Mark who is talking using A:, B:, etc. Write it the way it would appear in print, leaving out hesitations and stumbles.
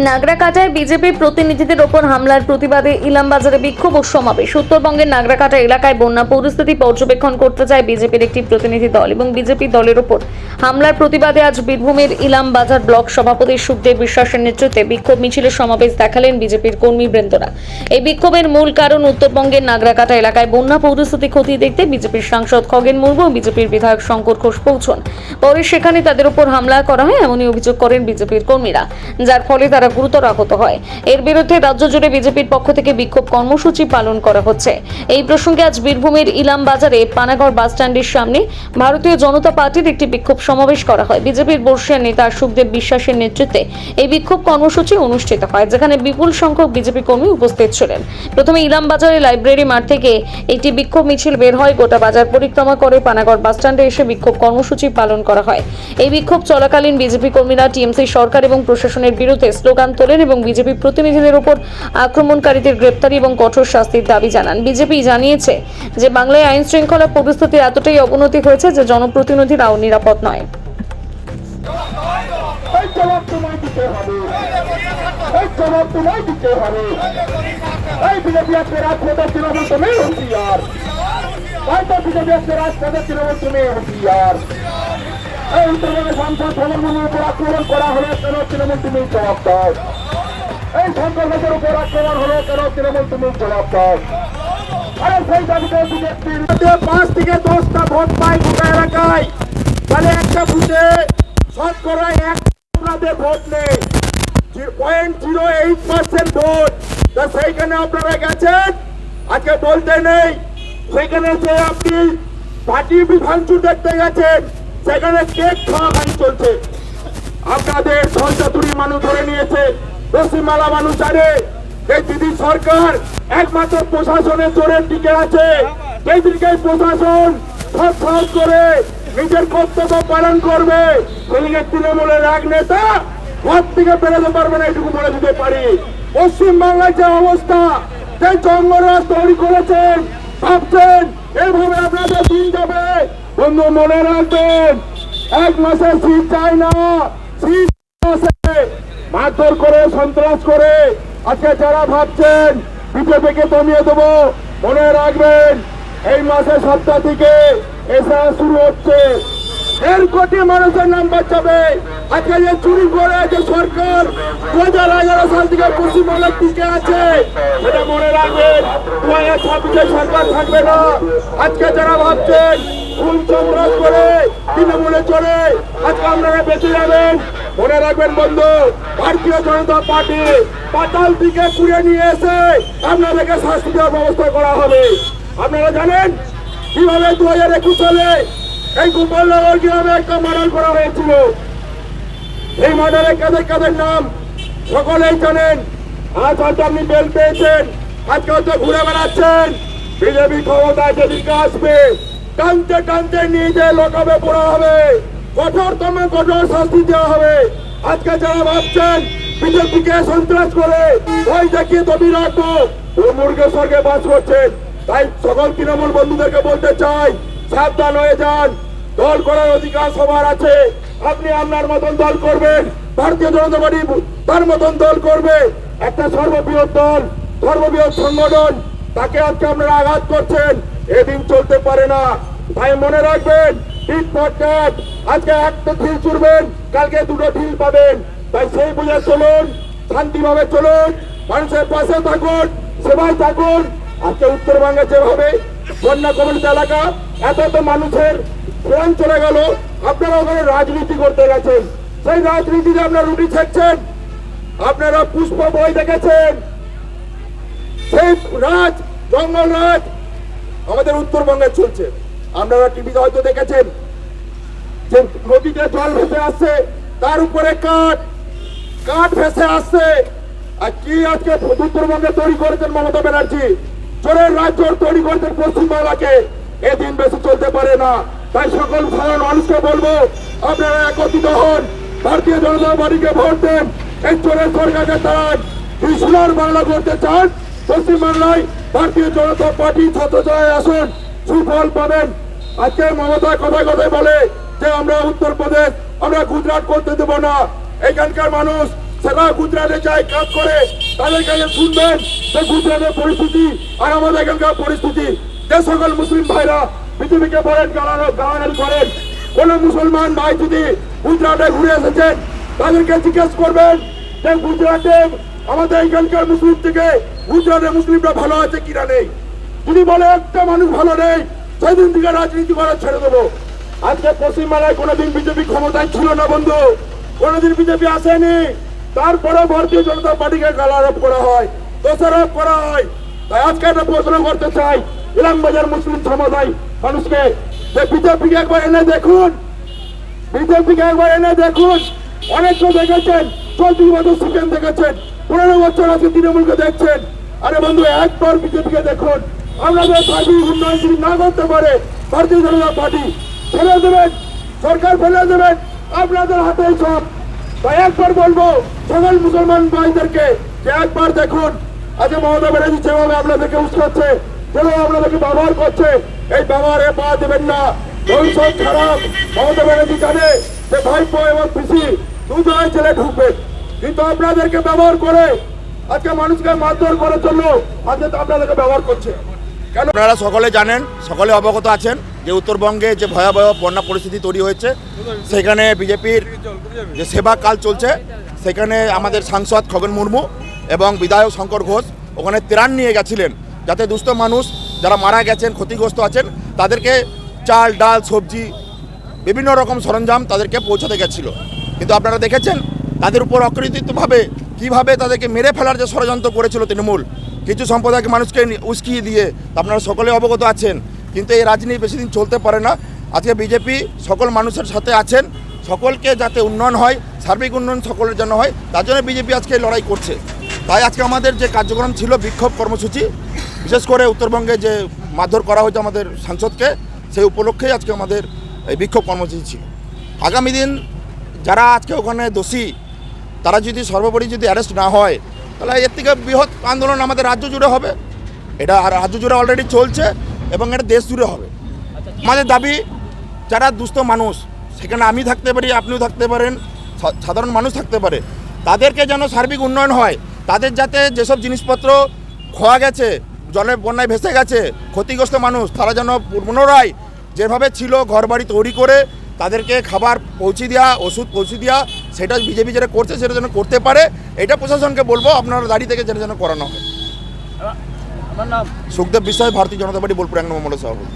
A: নাগরাকাটায় BJP প্রতিনিধিদের ওপর হামলার প্রতিবাদে ইলামবাজারে বিক্ষোভ ও সমাবেশ। উত্তরবঙ্গের নাগরাকাটা এলাকায় বন্যা পরিস্থিতি পর্যবেক্ষণ করতে যায় বিজেপির একটি প্রতিনিধি দল এবং বিজেপি দলের ওপর হামলার প্রতিবাদে আজ বীরভূমের ইলামবাজার ব্লক সভাপতি সুখদেব বিশ্বাসের নেতৃত্বে বিক্ষোভ মিছিলের সমাবেশ দেখালেন বিজেপির কর্মীবৃন্দরা। এই বিক্ষোভের মূল কারণ উত্তরবঙ্গের নাগরাকাটা এলাকায় বন্যা পরিস্থিতি খতিয়ে দেখতে বিজেপির সাংসদ খগেন মুর্মু ও বিজেপির বিধায়ক শঙ্কর ঘোষ পৌঁছন। পরে সেখানে তাদের উপর হামলা করা হয় এমনই অভিযোগ করেন বিজেপির কর্মীরা, যার ফলে তারা গুরুতর আহত হয়। এর বিরুদ্ধে রাজ্য জুড়ে বিজেপির পক্ষ থেকে বিক্ষোভ কর্মসূচি পালন করা হচ্ছে। এই প্রসঙ্গে আজ বীরভূমের ইলামবাজারে পানাগড় বাস স্ট্যান্ডের সামনে ভারতীয় জনতা পার্টির একটি বিক্ষোভ সমাবেশ করা হয়। বিজেপির বর্ষীয় নেতা সুখদেব বিশ্বাসের নেতৃত্বে এই বিক্ষোভ কর্মসূচি অনুষ্ঠিত হয়, যেখানে বিপুল সংখ্যক বিজেপি কর্মী উপস্থিত ছিলেন। প্রথমে ইলামবাজারে লাইব্রেরি মাঠ থেকে একটি বিক্ষোভ মিছিল বের হয়, গোটা বাজার পরিক্রমা করে পানাগড় বাস স্ট্যান্ডে এসে বিক্ষোভ কর্মসূচি পালন করা হয়। এই বিক্ষোভ চলাকালীন বিজেপি কর্মীরা টিএমসি সরকার এবং প্রশাসনের বিরুদ্ধে স্লোগান তোলেন এবং বিজেপি প্রতিনিধিদের উপর আক্রমণকারীদের গ্রেপ্তারি এবং কঠোর শাস্তির দাবি জানান। বিজেপি জানিয়েছে যে বাংলায় আইন শৃঙ্খলা পরিস্থিতির এতটাই অবনতি হয়েছে যে জনপ্রতিনিধিরাও নিরাপদ নয়।
B: সংসদ ভবনের উপর আক্রমণ করা হলো কেন তৃণমূল তুমি জবাব দাও? এই সংসদের উপর আক্রমণ হলো কেন তৃণমূল তুমি জবাব দাও? আরে সেই দাবিতে বিজেপির 5 থেকে 10টা ভোট পায় গোটা এলাকায়, তাহলে একটা বুথে শতকরা আপনাদের ভোট নেই, 0.08% ভোট। তা সেইখানে আপনারা গেছেন, আজকে বলতে নেই সেখানে যে আপনি পার্টি ভাঙচুর দেখতে গেছেন, সেখানে কেক খাওয়াখানি চলছে। আপনাদের সঞ্চাতুরি মানুষ ধরে নিয়েছে, পশ্চিমবাংলা মানুষ জানে এই দিদি সরকার একমাত্র প্রশাসনের জোরে টিকে আছে। সেই দিকে প্রশাসন সব সাহস করে নিজের কর্তব্য পালন করবে, সেদিকে তৃণমূলের এক নেতা ঘর থেকে বেরোতে পারবে না, এটুকু বলে দিতে পারি। পশ্চিমবাংলার যে অবস্থা, যে জঙ্গলরাজ তৈরি করেছেন, ভাবছেন এইভাবে আপনাদের দিন যাবে। বন্ধু মনে রাখবেন, 1 মাসে শীত চায় না, শীত মারধর করে সন্ত্রাস করে আজকে যারা ভাবছেন বিজেপিকে দমিয়ে দেবো, মনে রাখবেন এই মাসে সপ্তাহ থেকে এসা শুরু হচ্ছে। 1.5 কোটি মানুষের নাম বাঁচাবে। আজকে যে চুরি করে যে সরকার 2011 সাল থেকে পশ্চিমবাংলার টিকে আছে, সেটা মনে রাখবেন 2026 সরকার থাকবে না। আজকে যারা ভাবছেন খুন সন্ত্রাস করে তৃণমূলে চলে আজকে আপনারা বেঁচে যাবেন, মনে রাখবেন বন্ধু, ভারতীয় জনতা পার্টি পাতাল থেকে কুড়িয়ে নিয়ে এসে আপনাদেরকে শাস্তি দেওয়ার ব্যবস্থা করা হবে। আপনারা জানেন কিভাবে 2021 সালে এই গোপালনগর গ্রামে একটা মার্ডার করা হয়েছিল। এই মার্ডারে কাদের কাদের নাম সকলেই জানেন। আজ হয়তো আপনি বেল পেয়েছেন, আজকে হয়তো ঘুরে বেড়াচ্ছেন। বিজেপি ক্ষমতায় যেদিকে আসবে টানতে টানতে নিয়ে যে লোকাবে পড়া হবে, কঠোরতম কঠোর শাস্তি দেওয়া হবে। আজকে যারা ভাবছেন বিজেপিকে সন্ত্রাস করে ভয় দেখিয়ে দবি রাখবো, ও মুর্গে স্বর্গে বাস করছেন। তাই সকল তৃণমূল বন্ধুদেরকে বলতে চাই, সাবধান হয়ে যান। দল করার অধিকার সবার আছে। আপনি আপনার মতন দল করবেন, ভারতীয় জনতা পার্টি তার মতন দল করবে। একটা সর্ববৃহৎ দল, সর্ববৃহৎ সংগঠন, তাকে আজকে আপনারা আঘাত করছেন, এদিন চলতে পারে না। তাই মনে রাখবেন, আজকে একটা ঢিল ছুড়বেন, কালকে 2টো ঢিল পাবেন। তাই সেই বুঝে চলুন, শান্তিভাবে চলুন, মানুষের পাশে থাকুন, সেবায় থাকুন। আজকে উত্তরবঙ্গে যেভাবে বন্যা কবলিত এলাকা, এত মানুষের প্রাণ চলে গেল, আপনারা ওখানে রাজনীতি করতে গেছেন। সেই রাজনীতিতে আপনারা রুটি ছেড়ছেন। আপনারা পুষ্প বই দেখেছেন, সেই রাজ জঙ্গল রাজ আমাদের উত্তরবঙ্গে চলছে। আপনারা টিভিতে হয়তো দেখেছেন যে নদীতে জল ভেসে আসছে, তার উপরে কাঠ ভেসে আসছে। আর কি আজকে উত্তরবঙ্গে তৈরি করেছেন মমতা ব্যানার্জি, চোরের রাজ্য তৈরি করেছেন পশ্চিমবাংলাকে। এদিন বেশি চলতে পারে না। তাই সকল সাধারণ মানুষকে বলবো, আপনারা একত্রিত হন, ভারতীয় জনতা পার্টিকে ভোট দেন। এই চোরের সরকারকে তাড়ান। সোনার বাংলা করতে চান, পশ্চিমবাংলায় ভারতীয় জনতা পার্টি ছত্রছায়ায় আসুন, সুফল পাবেন। আজকে মমতা কথায় কথায় বলে যে আমরা উত্তরপ্রদেশ, আমরা গুজরাট করতে দেবো না। এখানকার মানুষ সারা গুজরাটে যায় কাজ করে, তাদের কাছে শুনবেন যে গুজরাটের পরিস্থিতি আর আমাদের এখানকার পরিস্থিতি। যে সকল মুসলিম ভাইরা পৃথিবীকে বলেন গালাগালি করেন, কোন মুসলমান ভাই যদি গুজরাটে ঘুরে এসেছেন তাদেরকে জিজ্ঞেস করবেন যে গুজরাটে আমাদের এখানকার মুসলিম থেকে গুজরাটের মুসলিমরা ভালো আছে কিনা নেই। যদি বলে একটা মানুষ ভালো নেই, সেদিন থেকে রাজনীতি করা ছেড়ে দেবো। আজকে পশ্চিমবাংলায় কোনোদিন বিজেপি ক্ষমতায় ছিল না বন্ধু, কোনোদিন বিজেপি আসেনি। তারপরে ভারতীয় জনতা পার্টিকে গালারোপ করা হয়, দোষারোপ করা হয়। তাই আজকে একটা প্রশ্ন করতে চাই ইলামবাজার মুসলিম সমুদায় মানুষকে, যে বিজেপিকে একবার এনে দেখুন, বিজেপিকে একবার এনে দেখুন। অনেক তো দেখেছেন, 34 বছর সিপিএম দেখেছেন, 15 বছর আজকে তৃণমূলকে দেখছেন। আরে বন্ধু একবার বিজেপিকে দেখুন। আপনাদের পার্টি উন্নয়ন যদি না করতে পারে, ভারতীয় জনতা পার্টি ফেলে দেবেন, সরকার ফেলে দেবেন, আপনাদের হাতেই সব। তাই একবার বলবো সকল মুসলমান ভাইদেরকে যে একবার দেখুন, আজকে মমতা ব্যানার্জি যেভাবে আপনাদেরকে উস্কাচ্ছে, যেভাবে আপনাদেরকে ব্যবহার করছে, এই ব্যবহারে পা দেবেন না। ভবিষ্যৎ খারাপ। মমতা ব্যানার্জি জানে যে ভাইপো এবং পিসি দুজনের ছেলে ঢুকবে, কিন্তু আপনাদেরকে ব্যবহার করে আজকে মানুষকে মারধর করার জন্য আজকে তো আপনাদেরকে ব্যবহার করছে। কেন?
C: আপনারা সকলে জানেন, সকলে অবগত আছেন যে উত্তরবঙ্গে যে ভয়াবহ বন্যা পরিস্থিতি তৈরি হয়েছে, সেখানে বিজেপির যে সেবা কাল চলছে, সেখানে আমাদের সাংসদ খগেন মুর্মু এবং বিধায়ক শঙ্কর ঘোষ ওখানে ত্রাণ নিয়ে গেছিলেন, যাতে দুস্থ মানুষ যারা মারা গেছেন, ক্ষতিগ্রস্ত আছেন, তাদেরকে চাল, ডাল, সবজি, বিভিন্ন রকম সরঞ্জাম তাদেরকে পৌঁছাতে গেছিল। কিন্তু আপনারা দেখেছেন তাদের উপর অকৃতিত্বভাবে কীভাবে তাদেরকে মেরে ফেলার যে ষড়যন্ত্র করেছিল তৃণমূল, কিছু সম্প্রদায়ের মানুষকে উস্কিয়ে দিয়ে, আপনারা সকলে অবগত আছেন। কিন্তু এই রাজনীতি বেশি দিন চলতে পারে না। আজকে বিজেপি সকল মানুষের সাথে আছেন, সকলকে যাতে উন্নয়ন হয়, সার্বিক উন্নয়ন সকলের জন্য হয়, তার জন্য বিজেপি আজকে লড়াই করছে। তাই আজকে আমাদের যে কার্যক্রম ছিল বিক্ষোভ কর্মসূচি, বিশেষ করে উত্তরবঙ্গে যে মারধর করা হয়েছে আমাদের সাংসদকে, সেই উপলক্ষেই আজকে আমাদের এই বিক্ষোভ কর্মসূচি ছিল। আগামী দিন যারা আজকে ওখানে দোষী, তারা যদি সর্বোপরি যদি অ্যারেস্ট না হয়, তাহলে এর থেকে বৃহৎ আন্দোলন আমাদের রাজ্য জুড়ে হবে। এটা রাজ্য জুড়ে অলরেডি চলছে এবং এটা দেশ জুড়ে হবে। আমাদের দাবি, যারা দুস্থ মানুষ, সেখানে আমি থাকতে পারি, আপনিও থাকতে পারেন, সাধারণ মানুষ থাকতে পারে, তাদেরকে যেন সার্বিক উন্নয়ন হয়। তাদের যাতে যেসব জিনিসপত্র খোয়া গেছে, জলের বন্যায় ভেসে গেছে, ক্ষতিগ্রস্ত মানুষ, তারা যেন পুনরায় যেভাবে ছিল ঘরবাড়ি তৈরি করে তাদেরকে খাবার পৌঁছে দেওয়া, ওষুধ পৌঁছে দেওয়া, সেটা বিজেপি যেটা করছে সেটা যেন করতে পারে। এটা প্রশাসনকে বলবো আপনারা দাঁড়িয়ে থেকে যেন করানো হয়।
D: আমার নাম
C: সুখদেব বিশ্বাস, ভারতীয় জনতা পার্টি বোলপুর 1 নম্বর মণ্ডল সভাপতি।